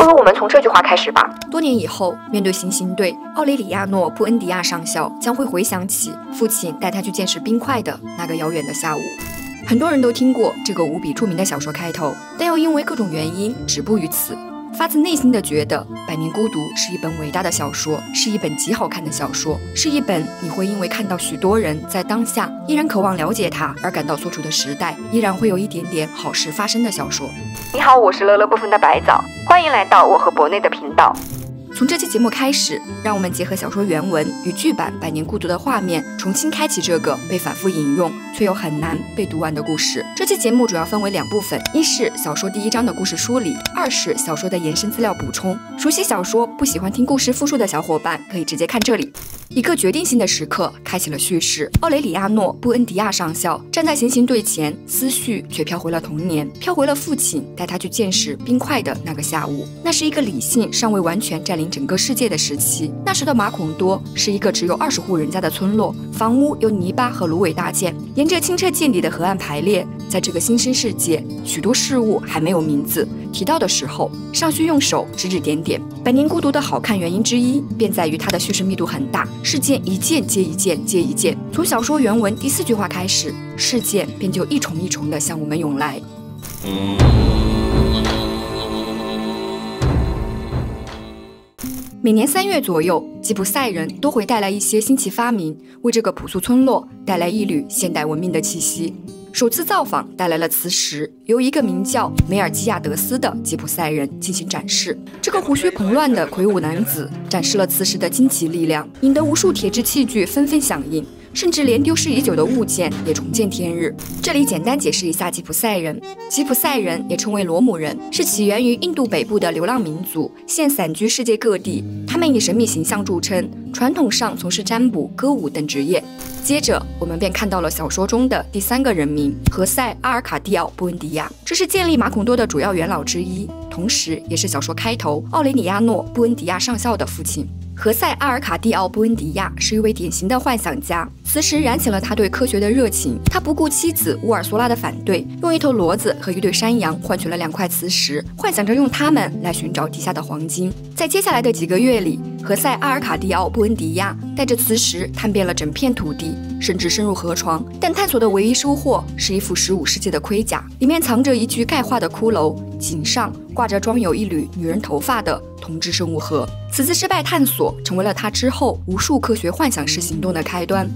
不如我们从这句话开始吧。多年以后，面对行刑队，奥雷里亚诺·布恩迪亚上校将会回想起父亲带他去见识冰块的那个遥远的下午。很多人都听过这个无比著名的小说开头，但又因为各种原因止步于此。发自内心的觉得《百年孤独》是一本伟大的小说，是一本极好看的小说，是一本你会因为看到许多人在当下依然渴望了解它而感到所处的时代依然会有一点点好事发生的小说。你好，我是乐乐不分的白枣，欢迎来到我和博内的频道。从这期节目开始，让我们结合小说原文与剧版《百年孤独》的画面，重新开启这个被反复引用却又很难被读完的故事。这期节目主要分为2部分，一是小说第1章的故事梳理，二是小说的延伸资料补充。熟悉小说不喜欢听故事复述的小伙伴可以直接看这里。一个决定性的时刻开启了叙事，奥雷里亚诺·布恩迪亚上校站在行刑队前，思绪却飘回了童年，飘回了父亲带他去见识冰块的那个下午。那是一个理性尚未完全占领整个世界的时期，那时的马孔多是一个只有20户人家的村落，房屋由泥巴和芦苇搭建，沿着清澈见底的河岸排列。在这个新生世界，许多事物还没有名字，提到的时候尚需用手指指点点。《百年孤独》的好看原因之一便在于它的叙事密度很大，事件一件接一件接一件，从小说原文第4句话开始，事件便就一重一重地向我们涌来。每年3月左右，吉普赛人都会带来一些新奇发明，为这个朴素村落带来一缕现代文明的气息。首次造访带来了磁石，由一个名叫梅尔基亚德斯的吉普赛人进行展示。这个胡须蓬乱的魁梧男子展示了磁石的惊奇力量，引得无数铁制器具纷纷响应，甚至连丢失已久的物件也重见天日。这里简单解释一下吉普赛人。吉普赛人也称为罗姆人，是起源于印度北部的流浪民族，现散居世界各地。他们以神秘形象著称，传统上从事占卜、歌舞等职业。接着我们便看到了小说中的第3个人名何塞·阿尔卡蒂奥·布恩迪亚，这是建立马孔多的主要元老之一，同时也是小说开头奥雷里亚诺·布恩迪亚上校的父亲。何塞·阿尔卡蒂奥·布恩迪亚是一位典型的幻想家，磁石燃起了他对科学的热情。他不顾妻子乌尔苏拉的反对，用一头骡子和一对山羊换取了2块磁石，幻想着用它们来寻找地下的黄金。在接下来的几个月里，何塞·阿尔卡蒂奥·布恩迪亚带着磁石探遍了整片土地，甚至深入河床，但探索的唯一收获是一副15世纪的盔甲，里面藏着一具钙化的骷髅，颈上挂着装有一缕女人头发的铜制生物盒。此次失败探索成为了他之后无数科学幻想式行动的开端。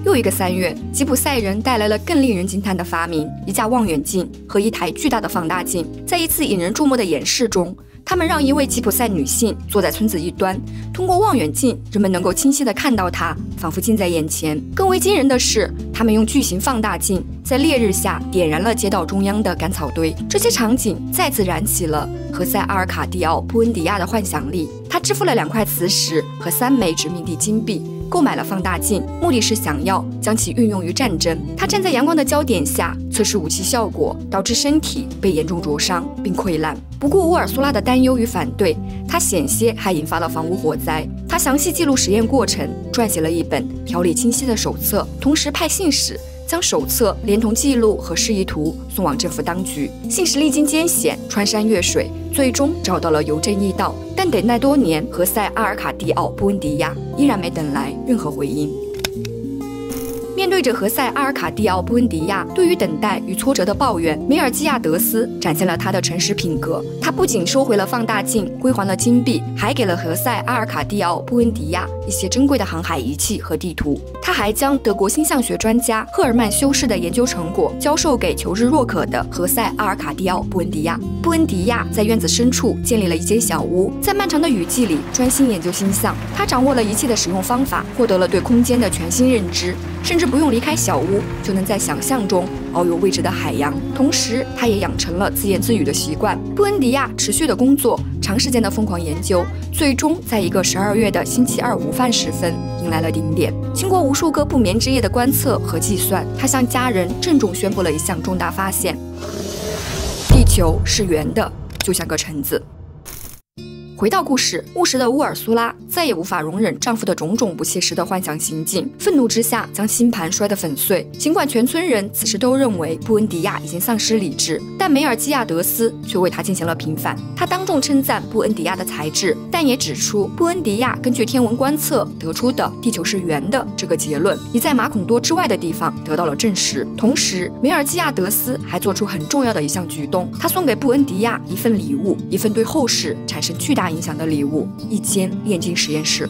又一个3月，吉普赛人带来了更令人惊叹的发明——一架望远镜和一台巨大的放大镜。在一次引人注目的演示中，他们让一位吉普赛女性坐在村子一端，通过望远镜，人们能够清晰地看到她，仿佛近在眼前。更为惊人的是，他们用巨型放大镜在烈日下点燃了街道中央的干草堆。这些场景再次燃起了何塞·阿尔卡蒂奥·布恩迪亚的幻想力。他支付了2块磁石和3枚殖民地金币，购买了放大镜，目的是想要将其运用于战争。他站在阳光的焦点下测试武器效果，导致身体被严重灼伤并溃烂。不顾乌尔苏拉的担忧与反对，他险些还引发了房屋火灾。他详细记录实验过程，撰写了一本条理清晰的手册，同时派信使将手册连同记录和示意图送往政府当局。信使历经艰险，穿山越水，最终找到了邮政驿道，但等待多年，何塞·阿尔卡蒂奥·布恩迪亚依然没等来任何回音。面对着何塞·阿尔卡蒂奥·布恩迪亚对于等待与挫折的抱怨，梅尔基亚德斯展现了他的诚实品格。他不仅收回了放大镜，归还了金币，还给了何塞·阿尔卡蒂奥·布恩迪亚一些珍贵的航海仪器和地图。他还将德国星象学专家赫尔曼修士的研究成果教授给求知若渴的何塞·阿尔卡蒂奥·布恩迪亚。布恩迪亚在院子深处建立了一间小屋，在漫长的雨季里专心研究星象。他掌握了仪器的使用方法，获得了对空间的全新认知，甚至不用离开小屋就能在想象中遨游未知的海洋。同时，他也养成了自言自语的习惯。布恩迪亚持续的工作，长时间的疯狂研究，最终在一个12月的星期二午饭时分迎来了顶点。经过无数个不眠之夜的观测和计算，他向家人郑重宣布了一项重大发现：地球是圆的，就像个橙子。回到故事，务实的乌尔苏拉再也无法容忍丈夫的种种不切实的幻想行径，愤怒之下将星盘摔得粉碎。尽管全村人此时都认为布恩迪亚已经丧失理智，但梅尔基亚德斯却为他进行了平反。他当众称赞布恩迪亚的才智，但也指出布恩迪亚根据天文观测得出的地球是圆的这个结论，已在马孔多之外的地方得到了证实。同时，梅尔基亚德斯还做出很重要的一项举动，他送给布恩迪亚一份礼物，一份对后世产生巨大影响的礼物——一间炼金实验室。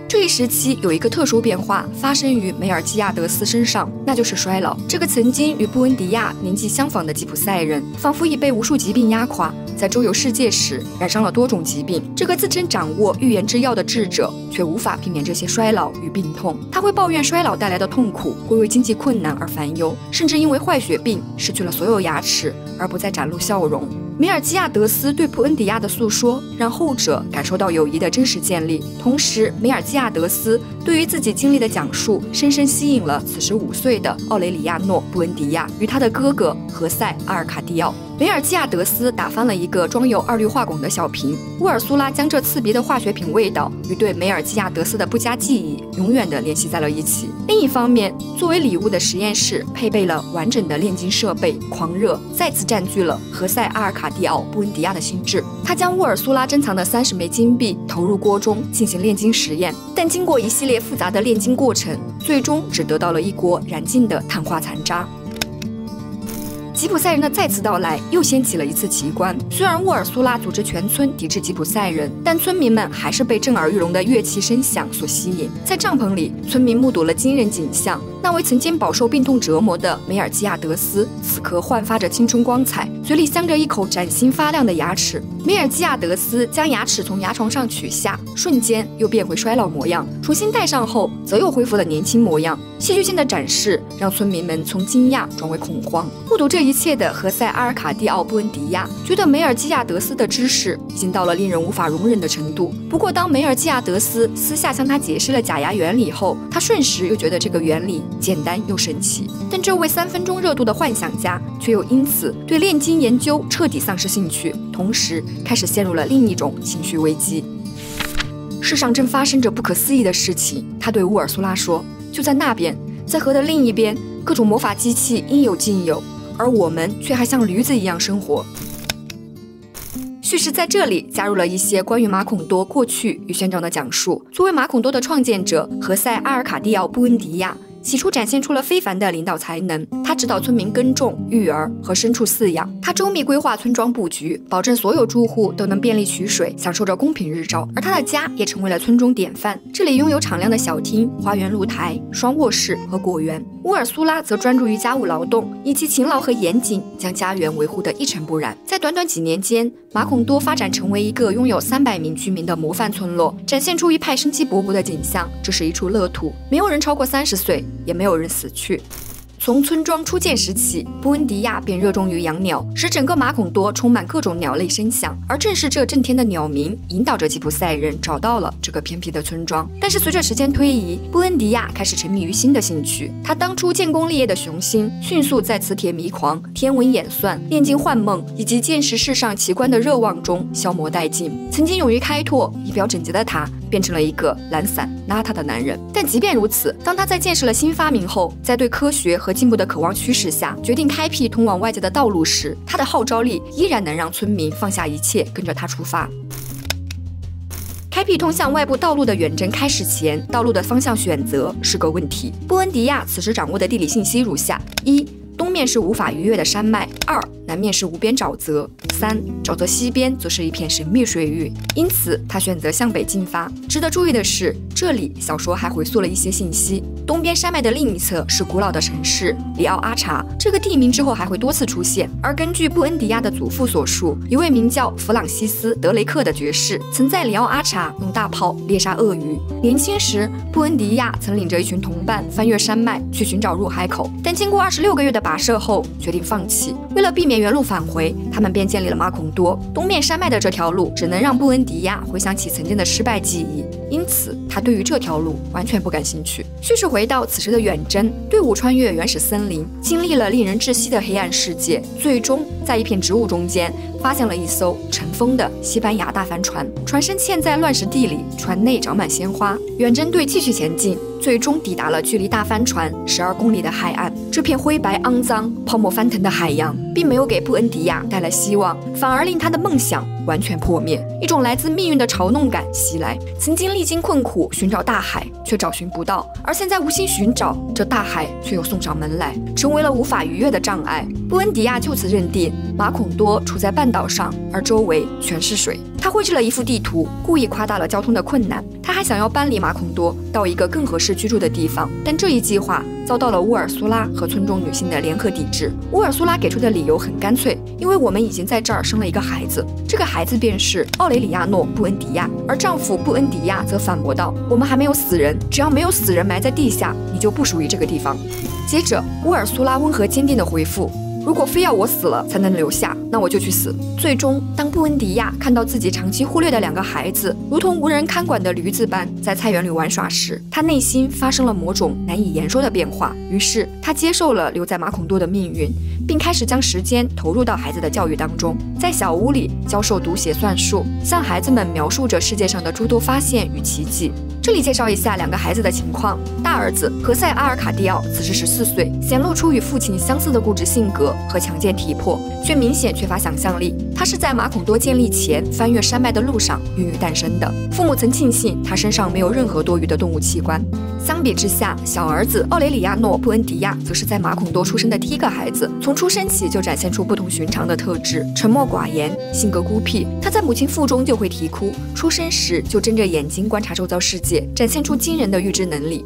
这一时期有一个特殊变化发生于梅尔基亚德斯身上，那就是衰老。这个曾经与布恩迪亚年纪相仿的吉普赛人，仿佛已被无数疾病压垮，在周游世界时染上了多种疾病。这个自称掌握预言之药的智者，却无法避免这些衰老与病痛。他会抱怨衰老带来的痛苦，会为经济困难而烦忧，甚至因为坏血病失去了所有牙齿，而不再展露笑容。梅尔基亚德斯对布恩迪亚的诉说，让后者感受到友谊的真实建立。同时，梅尔基亚德斯对于自己经历的讲述，深深吸引了此时5岁的奥雷里亚诺·布恩迪亚与他的哥哥何塞·阿尔卡蒂奥。梅尔基亚德斯打翻了一个装有2氯化汞的小瓶，乌尔苏拉将这刺鼻的化学品味道与对梅尔基亚德斯的不佳记忆永远地联系在了一起。另一方面，作为礼物的实验室配备了完整的炼金设备，狂热再次占据了何塞·阿尔卡蒂奥·布恩迪亚的心智。他将乌尔苏拉珍藏的30枚金币投入锅中进行炼金实验，但经过一系列复杂的炼金过程，最终只得到了一锅燃尽的碳化残渣。吉普赛人的再次到来又掀起了一次奇观。虽然沃尔苏拉组织全村抵制吉普赛人，但村民们还是被震耳欲聋的乐器声响所吸引。在帐篷里，村民目睹了惊人景象：那位曾经饱受病痛折磨的梅尔基亚德斯，此刻焕发着青春光彩，嘴里镶着一口崭新发亮的牙齿。梅尔基亚德斯将牙齿从牙床上取下，瞬间又变回衰老模样，重新戴上后，则又恢复了年轻模样。戏剧性的展示让村民们从惊讶转为恐慌。目睹这一切的何塞·阿尔卡蒂奥·布恩迪亚觉得梅尔基亚德斯的知识已经到了令人无法容忍的程度。不过，当梅尔基亚德斯私下向他解释了假牙原理后，他瞬时又觉得这个原理简单又神奇。但这位3分钟热度的幻想家却又因此对炼金研究彻底丧失兴趣，同时开始陷入了另一种情绪危机。世上正发生着不可思议的事情，他对乌尔苏拉说，就在那边，在河的另一边，各种魔法机器应有尽有，而我们却还像驴子一样生活。叙事在这里加入了一些关于马孔多过去与现状的讲述。作为马孔多的创建者，何塞·阿尔卡蒂奥·布恩迪亚起初展现出了非凡的领导才能，他指导村民耕种、育儿和牲畜饲养，他周密规划村庄布局，保证所有住户都能便利取水，享受着公平日照。而他的家也成为了村中典范，这里拥有敞亮的小厅、花园露台、双卧室和果园。乌尔苏拉则专注于家务劳动，以及勤劳和严谨，将家园维护得一尘不染。在短短几年间，马孔多发展成为一个拥有300名居民的模范村落，展现出一派生机勃勃的景象。这是一处乐土，没有人超过30岁，也没有人死去。从村庄初建时起，布恩迪亚便热衷于养鸟，使整个马孔多充满各种鸟类声响。而正是这震天的鸟鸣，引导着吉普赛人找到了这个偏僻的村庄。但是随着时间推移，布恩迪亚开始沉迷于新的兴趣。他当初建功立业的雄心，迅速在磁铁迷狂、天文演算、炼金幻梦以及见识世上奇观的热望中消磨殆尽。曾经勇于开拓、仪表整洁的他，变成了一个懒散邋遢的男人。但即便如此，当他在见识了新发明后，在对科学和进步的渴望驱使下，决定开辟通往外界的道路时，他的号召力依然能让村民放下一切，跟着他出发。开辟通向外部道路的远征开始前，道路的方向选择是个问题。布恩迪亚此时掌握的地理信息如下：1. 东面是无法逾越的山脉；2. 南面是无边沼泽；3. 沼泽西边则是一片神秘水域，因此他选择向北进发。值得注意的是，这里小说还回溯了一些信息。东边山脉的另一侧是古老的城市里奥阿查，这个地名之后还会多次出现。而根据布恩迪亚的祖父所述，一位名叫弗朗西斯·德雷克的爵士曾在里奥阿查用大炮猎杀鳄鱼。年轻时，布恩迪亚曾领着一群同伴翻越山脉去寻找入海口，但经过26个月的跋涉后，决定放弃。为了避免原路返回，他们便建立了马孔多。东面山脉的这条路只能让布恩迪亚回想起曾经的失败记忆。因此他对于这条路完全不感兴趣。叙事回到此时的远征队伍穿越原始森林，经历了令人窒息的黑暗世界，最终在一片植物中间发现了一艘尘封的西班牙大帆船，船身嵌在乱石地里，船内长满鲜花。远征队继续前进，最终抵达了距离大帆船12公里的海岸。这片灰白肮脏、泡沫翻腾的海洋，并没有给布恩迪亚带来希望，反而令他的梦想完全破灭。一种来自命运的嘲弄感袭来。曾经历经困苦寻找大海，却找寻不到；而现在无心寻找，这大海却又送上门来，成为了无法逾越的障碍。布恩迪亚就此认定马孔多处在半岛上，而周围全是水。他绘制了一幅地图，故意夸大了交通的困难。他还想要搬离马孔多到一个更合适居住的地方，但这一计划遭到了乌尔苏拉和村中女性的联合抵制。乌尔苏拉给出的理由很干脆，因为我们已经在这儿生了一个孩子，这个孩子便是奥雷里亚诺·布恩迪亚。而丈夫布恩迪亚则反驳道：“我们还没有死人，只要没有死人埋在地下，你就不属于这个地方。”接着，乌尔苏拉温和坚定地回复：“如果非要我死了才能留下，那我就去死。”最终，当布恩迪亚看到自己长期忽略的2个孩子如同无人看管的驴子般在菜园里玩耍时，他内心发生了某种难以言说的变化。于是，他接受了留在马孔多的命运，并开始将时间投入到孩子的教育当中，在小屋里教授读写算术，向孩子们描述着世界上的诸多发现与奇迹。这里介绍一下2个孩子的情况。大儿子何塞·阿尔卡蒂奥此时14岁，显露出与父亲相似的固执性格和强健体魄，却明显缺乏想象力。他是在马孔多建立前翻越山脉的路上孕育诞生的，父母曾庆幸他身上没有任何多余的动物器官。相比之下，小儿子奥雷里亚诺·布恩迪亚则是在马孔多出生的第1个孩子，从出生起就展现出不同寻常的特质，沉默寡言，性格孤僻。他在母亲腹中就会啼哭，出生时就睁着眼睛观察周遭世界，展现出惊人的预知能力。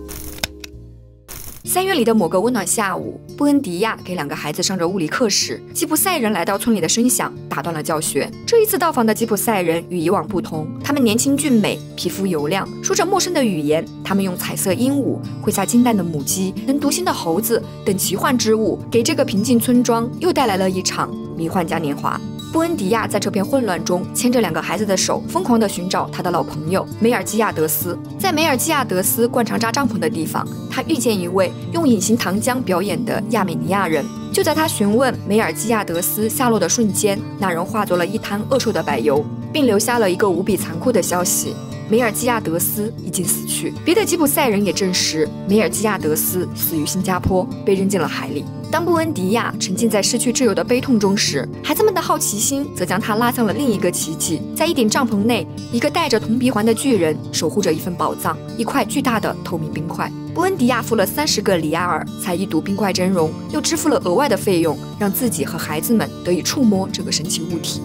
3月里的某个温暖下午，布恩迪亚给2个孩子上着物理课时，吉普赛人来到村里的声响打断了教学。这一次到访的吉普赛人与以往不同，他们年轻俊美，皮肤油亮，说着陌生的语言。他们用彩色鹦鹉、会下金蛋的母鸡、能读心的猴子等奇幻之物，给这个平静村庄又带来了一场迷幻嘉年华。布恩迪亚在这片混乱中牵着2个孩子的手，疯狂地寻找他的老朋友梅尔基亚德斯。在梅尔基亚德斯惯常扎帐篷的地方，他遇见一位用隐形糖浆表演的亚美尼亚人。就在他询问梅尔基亚德斯下落的瞬间，那人化作了一滩恶臭的柏油，并留下了一个无比残酷的消息：梅尔基亚德斯已经死去。别的吉普赛人也证实，梅尔基亚德斯死于新加坡，被扔进了海里。当布恩迪亚沉浸在失去挚友的悲痛中时，孩子们的好奇心则将他拉向了另一个奇迹。在一顶帐篷内，一个戴着铜鼻环的巨人守护着一份宝藏，一块巨大的透明冰块。布恩迪亚付了30个里亚尔才一睹冰块真容，又支付了额外的费用，让自己和孩子们得以触摸这个神奇物体。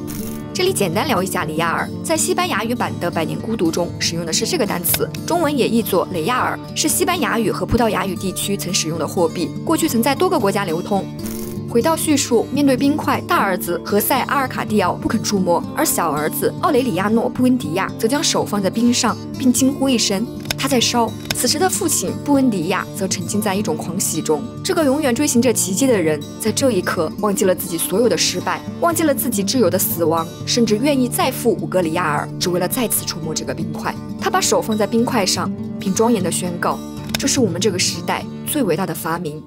这里简单聊一下里亚尔，在西班牙语版的《百年孤独》中使用的是这个单词，中文也译作雷亚尔，是西班牙语和葡萄牙语地区曾使用的货币，过去曾在多个国家流通。回到叙述，面对冰块，大儿子何塞·阿尔卡蒂奥不肯触摸，而小儿子奥雷里亚诺·布恩迪亚则将手放在冰上，并惊呼一声：“他在烧！”此时的父亲布恩迪亚则沉浸在一种狂喜中。这个永远追寻着奇迹的人，在这一刻忘记了自己所有的失败，忘记了自己挚友的死亡，甚至愿意再付5个里亚尔，只为了再次触摸这个冰块。他把手放在冰块上，并庄严地宣告：“这是我们这个时代最伟大的发明。”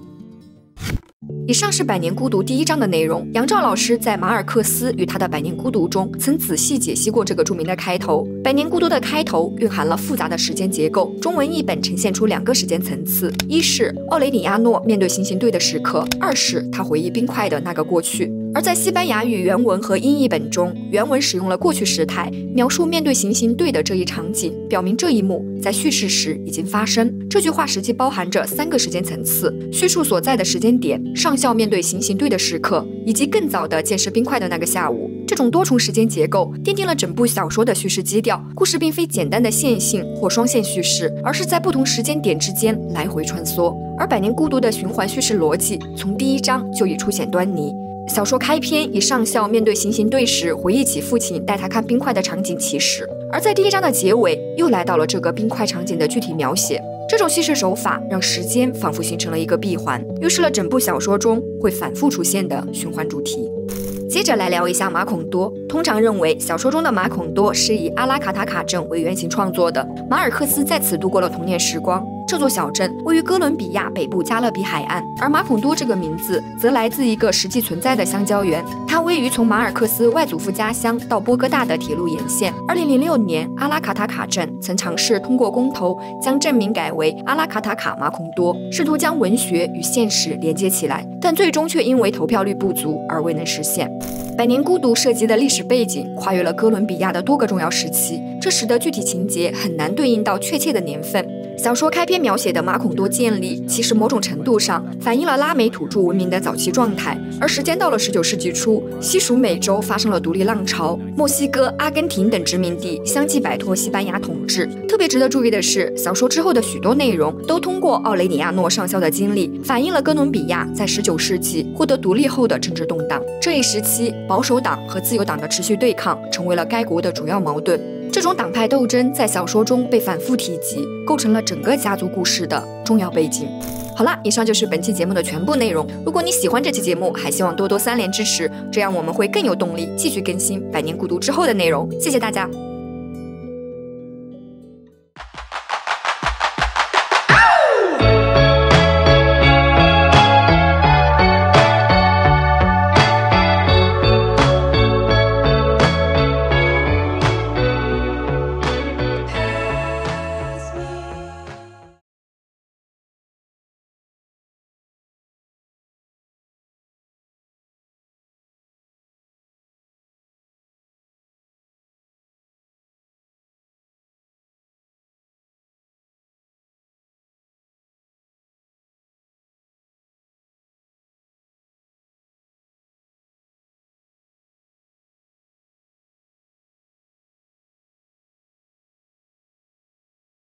以上是《百年孤独》第1章的内容。杨照老师在马尔克斯与他的《百年孤独》中曾仔细解析过这个著名的开头。《百年孤独》的开头蕴含了复杂的时间结构，中文译本呈现出2个时间层次：一是奥雷里亚诺面对行刑队的时刻，二是他回忆冰块的那个过去。而在西班牙语原文和英译本中，原文使用了过去时态，描述面对行刑队的这一场景，表明这一幕在叙事时已经发生。这句话实际包含着3个时间层次：叙述所在的时间点、上校面对行刑队的时刻，以及更早的见识冰块的那个下午。这种多重时间结构奠定了整部小说的叙事基调。故事并非简单的线性或双线叙事，而是在不同时间点之间来回穿梭。而《百年孤独》的循环叙事逻辑从第1章就已初显端倪。小说开篇以上校面对行刑队时回忆起父亲带他看冰块的场景起始，而在第1章的结尾又来到了这个冰块场景的具体描写。这种叙事手法让时间仿佛形成了一个闭环，预示了整部小说中会反复出现的循环主题。接着来聊一下马孔多。通常认为，小说中的马孔多是以阿拉卡塔卡镇为原型创作的。马尔克斯在此度过了童年时光。这座小镇位于哥伦比亚北部加勒比海岸，而马孔多这个名字则来自一个实际存在的香蕉园，它位于从马尔克斯外祖父家乡到波哥大的铁路沿线。2006年，阿拉卡塔卡镇曾尝试通过公投将镇名改为阿拉卡塔卡马孔多，试图将文学与现实连接起来，但最终却因为投票率不足而未能实现。百年孤独涉及的历史背景跨越了哥伦比亚的多个重要时期，这使得具体情节很难对应到确切的年份。小说开篇描写的马孔多建立，其实某种程度上反映了拉美土著文明的早期状态。而时间到了19世纪初，西属美洲发生了独立浪潮，墨西哥、阿根廷等殖民地相继摆脱西班牙统治。特别值得注意的是，小说之后的许多内容都通过奥雷里亚诺上校的经历，反映了哥伦比亚在19世纪获得独立后的政治动荡。这一时期，保守党和自由党的持续对抗成为了该国的主要矛盾。这种党派斗争在小说中被反复提及，构成了整个家族故事的重要背景。好啦，以上就是本期节目的全部内容。如果你喜欢这期节目，还希望多多3连支持，这样我们会更有动力继续更新《百年孤独》之后的内容。谢谢大家。